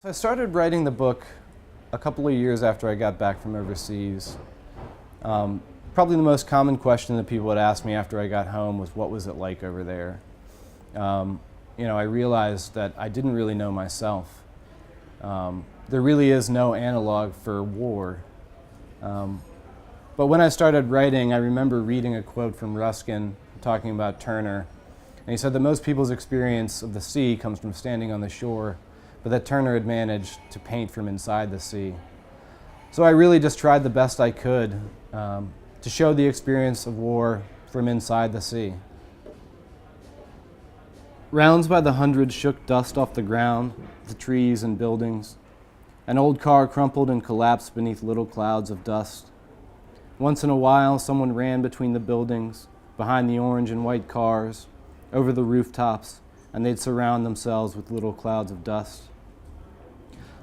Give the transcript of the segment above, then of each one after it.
I started writing the book a couple of years after I got back from overseas. Probably the most common question that people would ask me after I got home was, what was it like over there? I realized that I didn't really know myself. There really is no analog for war. But when I started writing, I remember reading a quote from Ruskin talking about Turner. And he said that most people's experience of the sea comes from standing on the shore, but that Turner had managed to paint from inside the sea. So I really just tried the best I could to show the experience of war from inside the sea. Rounds by the hundreds shook dust off the ground, the trees and buildings. An old car crumpled and collapsed beneath little clouds of dust. Once in a while, someone ran between the buildings, behind the orange and white cars, over the rooftops, and they'd surround themselves with little clouds of dust.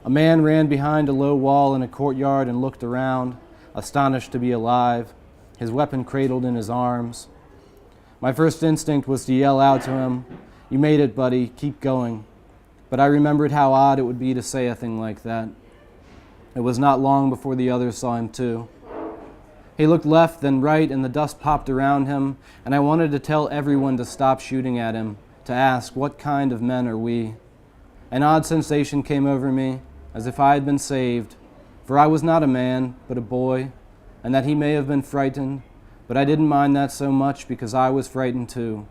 A man ran behind a low wall in a courtyard and looked around, astonished to be alive, his weapon cradled in his arms. My first instinct was to yell out to him, "You made it, buddy, keep going." But I remembered how odd it would be to say a thing like that. It was not long before the others saw him too. He looked left, then right, and the dust popped around him, and I wanted to tell everyone to stop shooting at him, to ask, what kind of men are we? An odd sensation came over me, as if I had been saved, for I was not a man, but a boy, and that he may have been frightened, but I didn't mind that so much because I was frightened too.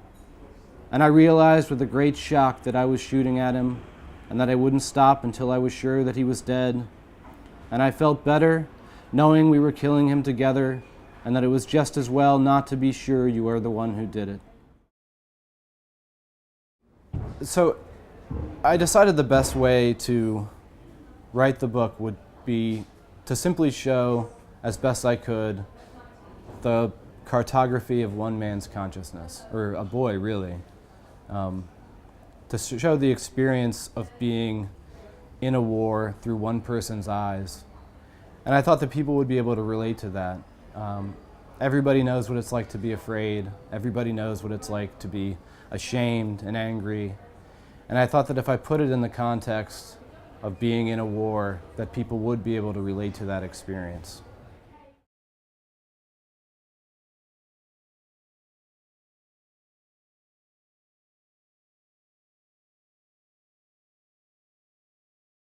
And I realized with a great shock that I was shooting at him, and that I wouldn't stop until I was sure that he was dead. And I felt better, knowing we were killing him together, and that it was just as well not to be sure you are the one who did it. So I decided the best way to write the book would be to simply show, as best I could, the cartography of one man's consciousness, or a boy really, to show the experience of being in a war through one person's eyes. And I thought that people would be able to relate to that. Everybody knows what it's like to be afraid. Everybody knows what it's like to be ashamed and angry. And I thought that if I put it in the context of being in a war, that people would be able to relate to that experience.